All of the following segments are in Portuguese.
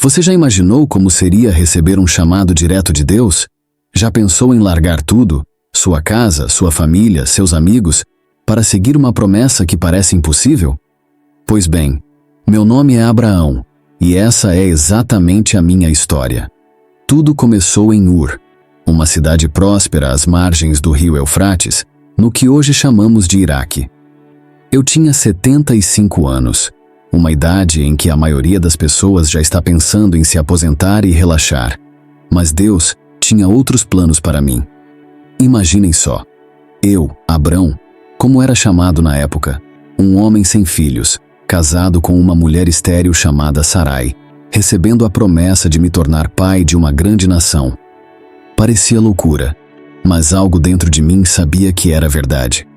Você já imaginou como seria receber um chamado direto de Deus? Já pensou em largar tudo, sua casa, sua família, seus amigos, para seguir uma promessa que parece impossível? Pois bem, meu nome é Abraão, e essa é exatamente a minha história. Tudo começou em Ur, uma cidade próspera às margens do rio Eufrates, no que hoje chamamos de Iraque. Eu tinha 75 anos, uma idade em que a maioria das pessoas já está pensando em se aposentar e relaxar. Mas Deus tinha outros planos para mim. Imaginem só, eu, Abrão, como era chamado na época, um homem sem filhos, casado com uma mulher estéril chamada Sarai, recebendo a promessa de me tornar pai de uma grande nação. Parecia loucura, mas algo dentro de mim sabia que era verdade.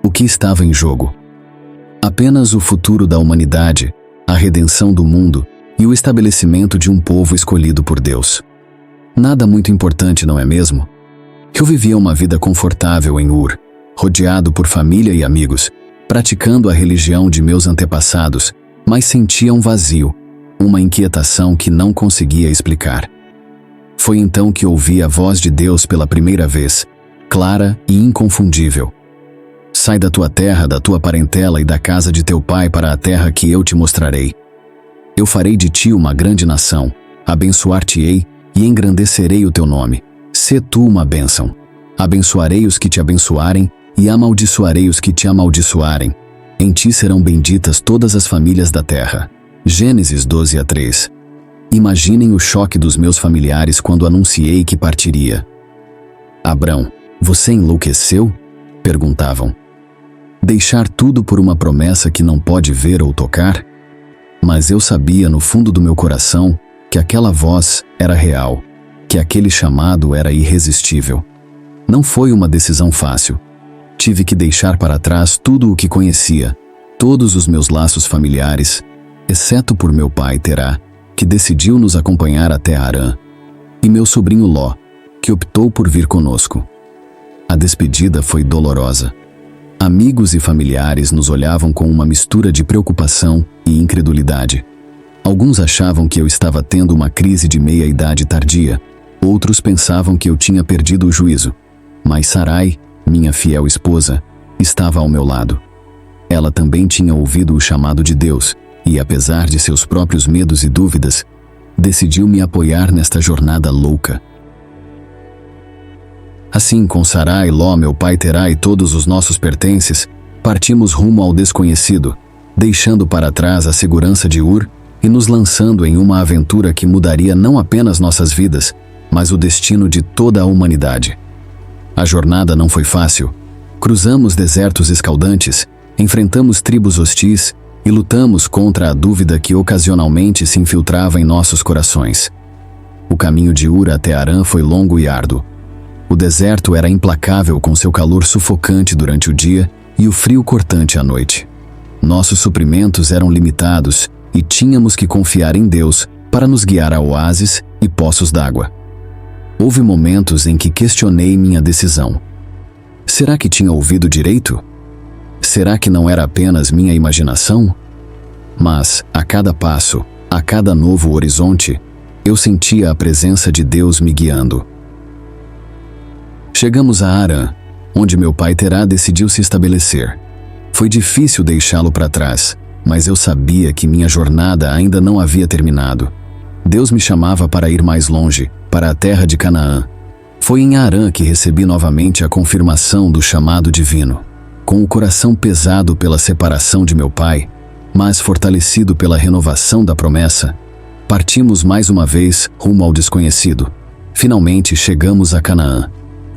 O que estava em jogo? Apenas o futuro da humanidade, a redenção do mundo e o estabelecimento de um povo escolhido por Deus. Nada muito importante, não é mesmo? Eu vivia uma vida confortável em Ur, rodeado por família e amigos, praticando a religião de meus antepassados, mas sentia um vazio, uma inquietação que não conseguia explicar. Foi então que ouvi a voz de Deus pela primeira vez, clara e inconfundível. Sai da tua terra, da tua parentela e da casa de teu pai para a terra que eu te mostrarei. Eu farei de ti uma grande nação, abençoar-te-ei e engrandecerei o teu nome. Sê tu uma bênção. Abençoarei os que te abençoarem e amaldiçoarei os que te amaldiçoarem. Em ti serão benditas todas as famílias da terra. Gênesis 12:3. Imaginem o choque dos meus familiares quando anunciei que partiria. Abrão, você enlouqueceu? Perguntavam. Deixar tudo por uma promessa que não pode ver ou tocar? Mas eu sabia no fundo do meu coração que aquela voz era real, que aquele chamado era irresistível. Não foi uma decisão fácil. Tive que deixar para trás tudo o que conhecia, todos os meus laços familiares, exceto por meu pai Terá, que decidiu nos acompanhar até Harã, e meu sobrinho Ló, que optou por vir conosco. A despedida foi dolorosa. Amigos e familiares nos olhavam com uma mistura de preocupação e incredulidade. Alguns achavam que eu estava tendo uma crise de meia-idade tardia, outros pensavam que eu tinha perdido o juízo. Mas Sarai, minha fiel esposa, estava ao meu lado. Ela também tinha ouvido o chamado de Deus e, apesar de seus próprios medos e dúvidas, decidiu me apoiar nesta jornada louca. Assim, com Sarai, Ló, meu pai Terá e todos os nossos pertences, partimos rumo ao desconhecido, deixando para trás a segurança de Ur e nos lançando em uma aventura que mudaria não apenas nossas vidas, mas o destino de toda a humanidade. A jornada não foi fácil. Cruzamos desertos escaldantes, enfrentamos tribos hostis e lutamos contra a dúvida que ocasionalmente se infiltrava em nossos corações. O caminho de Ur até Harã foi longo e árduo. O deserto era implacável com seu calor sufocante durante o dia e o frio cortante à noite. Nossos suprimentos eram limitados e tínhamos que confiar em Deus para nos guiar a oásis e poços d'água. Houve momentos em que questionei minha decisão. Será que tinha ouvido direito? Será que não era apenas minha imaginação? Mas, a cada passo, a cada novo horizonte, eu sentia a presença de Deus me guiando. Chegamos a Harã, onde meu pai Terá decidiu se estabelecer. Foi difícil deixá-lo para trás, mas eu sabia que minha jornada ainda não havia terminado. Deus me chamava para ir mais longe, para a terra de Canaã. Foi em Harã que recebi novamente a confirmação do chamado divino. Com o coração pesado pela separação de meu pai, mas fortalecido pela renovação da promessa, partimos mais uma vez rumo ao desconhecido. Finalmente chegamos a Canaã.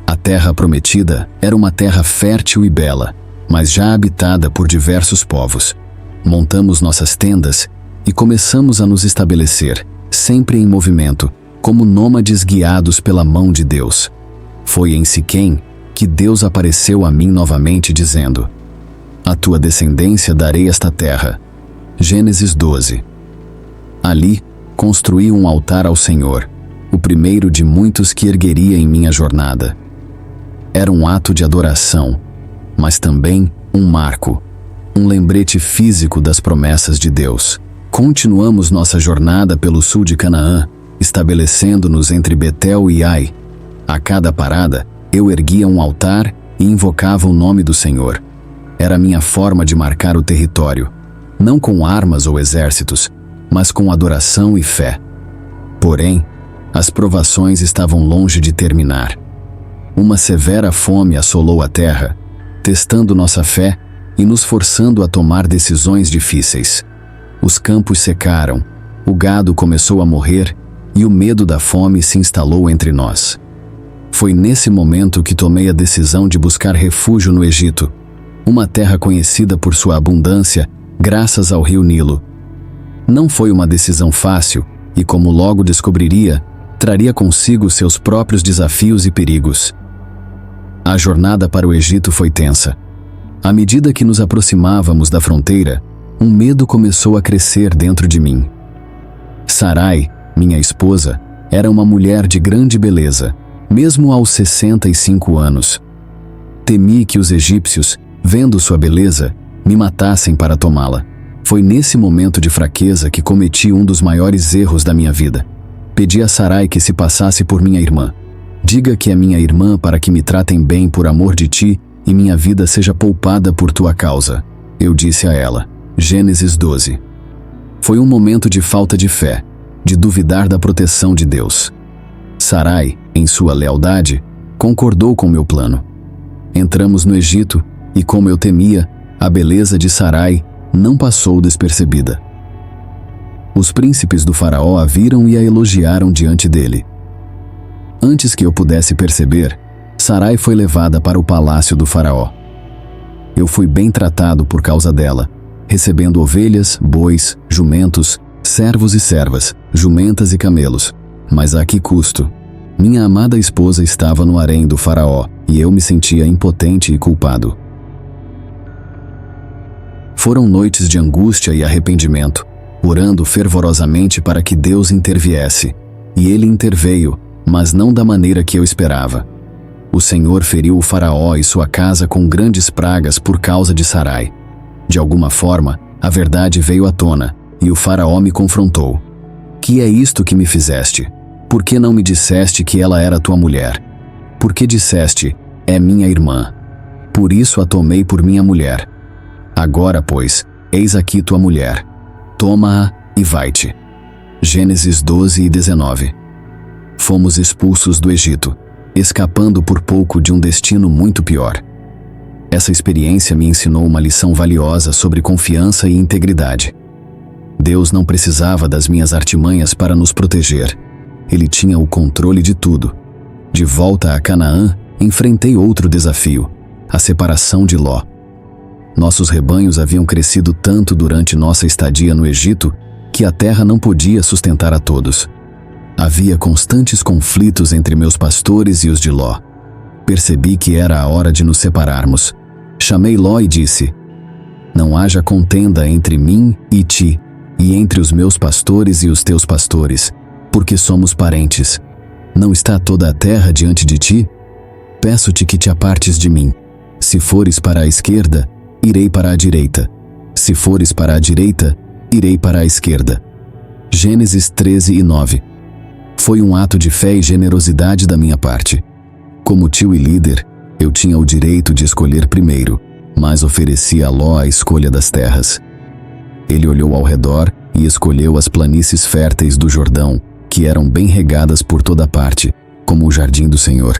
A terra prometida era uma terra fértil e bela, mas já habitada por diversos povos. Montamos nossas tendas e começamos a nos estabelecer, sempre em movimento, como nômades guiados pela mão de Deus. Foi em Siquém que Deus apareceu a mim novamente dizendo: "A tua descendência darei esta terra." Gênesis 12. Ali, construí um altar ao Senhor, o primeiro de muitos que ergueria em minha jornada. Era um ato de adoração, mas também um marco, um lembrete físico das promessas de Deus. Continuamos nossa jornada pelo sul de Canaã, estabelecendo-nos entre Betel e Ai. A cada parada, eu erguia um altar e invocava o nome do Senhor. Era minha forma de marcar o território, não com armas ou exércitos, mas com adoração e fé. Porém, as provações estavam longe de terminar. Uma severa fome assolou a terra, testando nossa fé e nos forçando a tomar decisões difíceis. Os campos secaram, o gado começou a morrer e o medo da fome se instalou entre nós. Foi nesse momento que tomei a decisão de buscar refúgio no Egito, uma terra conhecida por sua abundância graças ao rio Nilo. Não foi uma decisão fácil e, como logo descobriria, traria consigo seus próprios desafios e perigos. A jornada para o Egito foi tensa. À medida que nos aproximávamos da fronteira, um medo começou a crescer dentro de mim. Sarai, minha esposa, era uma mulher de grande beleza, mesmo aos 65 anos. Temi que os egípcios, vendo sua beleza, me matassem para tomá-la. Foi nesse momento de fraqueza que cometi um dos maiores erros da minha vida. Pedi a Sarai que se passasse por minha irmã. Diga que é minha irmã para que me tratem bem por amor de ti e minha vida seja poupada por tua causa. Eu disse a ela. Gênesis 12. Foi um momento de falta de fé, de duvidar da proteção de Deus. Sarai, em sua lealdade, concordou com meu plano. Entramos no Egito e, como eu temia, a beleza de Sarai não passou despercebida. Os príncipes do faraó a viram e a elogiaram diante dele. Antes que eu pudesse perceber, Sarai foi levada para o palácio do faraó. Eu fui bem tratado por causa dela, recebendo ovelhas, bois, jumentos, servos e servas, jumentas e camelos. Mas a que custo? Minha amada esposa estava no harém do faraó e eu me sentia impotente e culpado. Foram noites de angústia e arrependimento, orando fervorosamente para que Deus interviesse. E ele interveio, mas não da maneira que eu esperava. O Senhor feriu o faraó e sua casa com grandes pragas por causa de Sarai. De alguma forma, a verdade veio à tona, e o faraó me confrontou. Que é isto que me fizeste? Por que não me disseste que ela era tua mulher? Por que disseste, é minha irmã? Por isso a tomei por minha mulher. Agora, pois, eis aqui tua mulher. Toma-a e vai-te. Gênesis 12 e 19. Fomos expulsos do Egito, escapando por pouco de um destino muito pior. Essa experiência me ensinou uma lição valiosa sobre confiança e integridade. Deus não precisava das minhas artimanhas para nos proteger. Ele tinha o controle de tudo. De volta a Canaã, enfrentei outro desafio, a separação de Ló. Nossos rebanhos haviam crescido tanto durante nossa estadia no Egito que a terra não podia sustentar a todos. Havia constantes conflitos entre meus pastores e os de Ló. Percebi que era a hora de nos separarmos. Chamei Ló e disse: não haja contenda entre mim e ti, e entre os meus pastores e os teus pastores, porque somos parentes. Não está toda a terra diante de ti? Peço-te que te apartes de mim. Se fores para a esquerda, irei para a direita. Se fores para a direita, irei para a esquerda. Gênesis 13 e 9. Foi um ato de fé e generosidade da minha parte. Como tio e líder, eu tinha o direito de escolher primeiro, mas ofereci a Ló a escolha das terras. Ele olhou ao redor e escolheu as planícies férteis do Jordão, que eram bem regadas por toda parte, como o jardim do Senhor.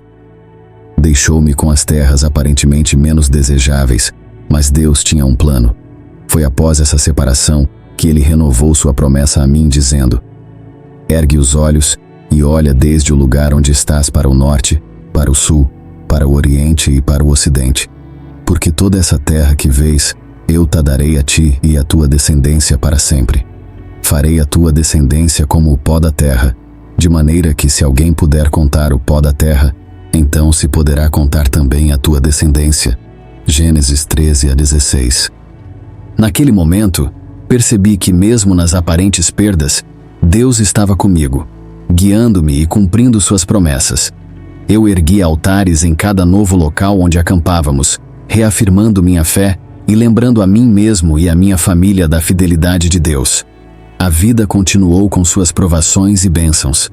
Deixou-me com as terras aparentemente menos desejáveis, mas Deus tinha um plano. Foi após essa separação que ele renovou sua promessa a mim, dizendo: ergue os olhos e olha desde o lugar onde estás para o norte, para o sul, para o oriente e para o ocidente. Porque toda essa terra que vês, eu te darei a ti e à tua descendência para sempre. Farei a tua descendência como o pó da terra, de maneira que se alguém puder contar o pó da terra, então se poderá contar também a tua descendência. Gênesis 13 a 16. Naquele momento, percebi que mesmo nas aparentes perdas, Deus estava comigo, guiando-me e cumprindo suas promessas. Eu ergui altares em cada novo local onde acampávamos, reafirmando minha fé e lembrando a mim mesmo e a minha família da fidelidade de Deus. A vida continuou com suas provações e bênçãos.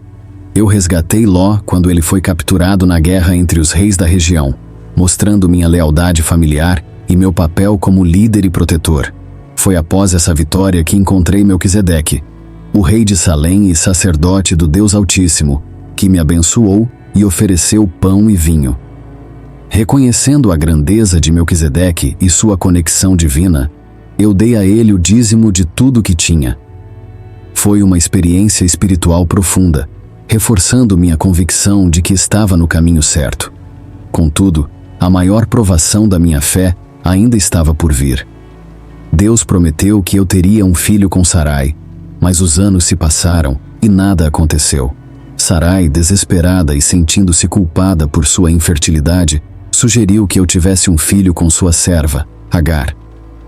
Eu resgatei Ló quando ele foi capturado na guerra entre os reis da região, mostrando minha lealdade familiar e meu papel como líder e protetor. Foi após essa vitória que encontrei Melquisedeque, o rei de Salém e sacerdote do Deus Altíssimo, que me abençoou e ofereceu pão e vinho. Reconhecendo a grandeza de Melquisedeque e sua conexão divina, eu dei a ele o dízimo de tudo que tinha. Foi uma experiência espiritual profunda, reforçando minha convicção de que estava no caminho certo. Contudo, a maior provação da minha fé ainda estava por vir. Deus prometeu que eu teria um filho com Sarai, mas os anos se passaram e nada aconteceu. Sarai, desesperada e sentindo-se culpada por sua infertilidade, sugeriu que eu tivesse um filho com sua serva, Agar.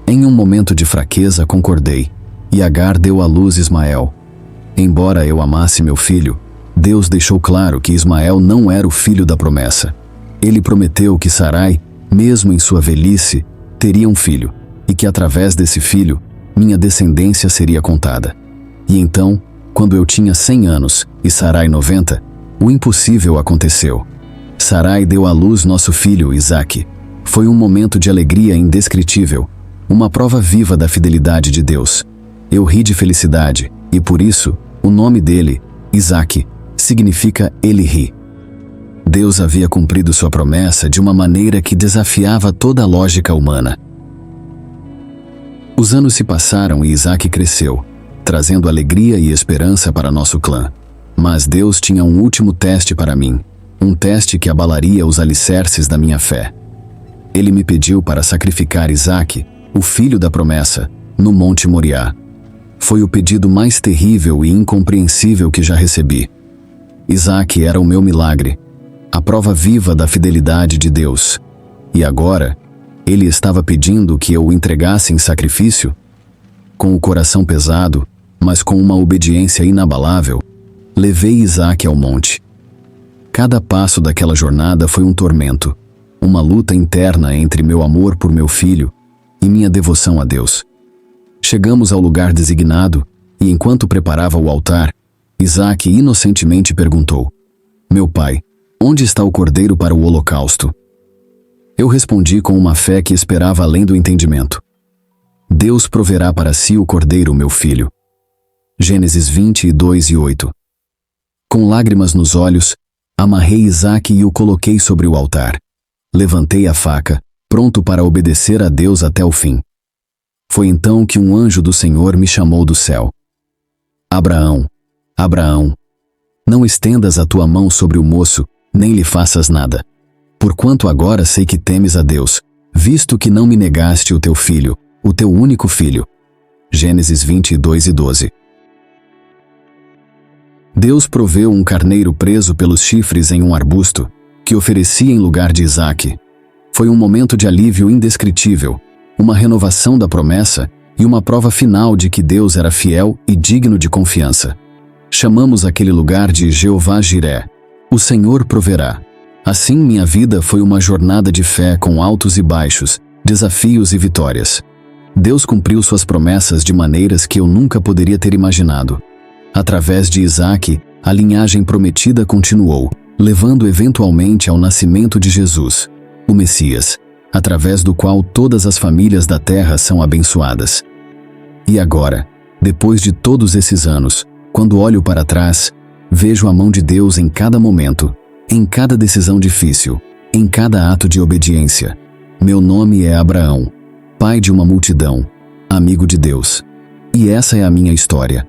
Em um momento de fraqueza, concordei, e Agar deu à luz Ismael. Embora eu amasse meu filho, Deus deixou claro que Ismael não era o filho da promessa. Ele prometeu que Sarai, mesmo em sua velhice, teria um filho, e que através desse filho, minha descendência seria contada. E então, quando eu tinha 100 anos e Sarai 90, o impossível aconteceu. Sarai deu à luz nosso filho, Isaque. Foi um momento de alegria indescritível, uma prova viva da fidelidade de Deus. Eu ri de felicidade, e por isso, o nome dele, Isaque, significa ele ri. Deus havia cumprido sua promessa de uma maneira que desafiava toda a lógica humana. Os anos se passaram e Isaque cresceu, trazendo alegria e esperança para nosso clã. Mas Deus tinha um último teste para mim, um teste que abalaria os alicerces da minha fé. Ele me pediu para sacrificar Isaque, o filho da promessa, no Monte Moriá. Foi o pedido mais terrível e incompreensível que já recebi. Isaque era o meu milagre, a prova viva da fidelidade de Deus. E agora, ele estava pedindo que eu o entregasse em sacrifício? Com o coração pesado, mas com uma obediência inabalável, levei Isaque ao monte. Cada passo daquela jornada foi um tormento, uma luta interna entre meu amor por meu filho e minha devoção a Deus. Chegamos ao lugar designado e, enquanto preparava o altar, Isaque inocentemente perguntou: "Meu pai, onde está o cordeiro para o holocausto?" Eu respondi com uma fé que esperava além do entendimento: "Deus proverá para si o cordeiro, meu filho." Gênesis 22:8. Com lágrimas nos olhos, amarrei Isaque e o coloquei sobre o altar. Levantei a faca, pronto para obedecer a Deus até o fim. Foi então que um anjo do Senhor me chamou do céu. "Abraão, Abraão, não estendas a tua mão sobre o moço, nem lhe faças nada. Porquanto agora sei que temes a Deus, visto que não me negaste o teu filho, o teu único filho." Gênesis 22:12. Deus proveu um carneiro preso pelos chifres em um arbusto, que oferecia em lugar de Isaque. Foi um momento de alívio indescritível, uma renovação da promessa e uma prova final de que Deus era fiel e digno de confiança. Chamamos aquele lugar de Jeová Jiré, o Senhor proverá. Assim, minha vida foi uma jornada de fé com altos e baixos, desafios e vitórias. Deus cumpriu suas promessas de maneiras que eu nunca poderia ter imaginado. Através de Isaque, a linhagem prometida continuou, levando eventualmente ao nascimento de Jesus, o Messias, através do qual todas as famílias da terra são abençoadas. E agora, depois de todos esses anos, quando olho para trás, vejo a mão de Deus em cada momento, em cada decisão difícil, em cada ato de obediência. Meu nome é Abraão, pai de uma multidão, amigo de Deus. E essa é a minha história.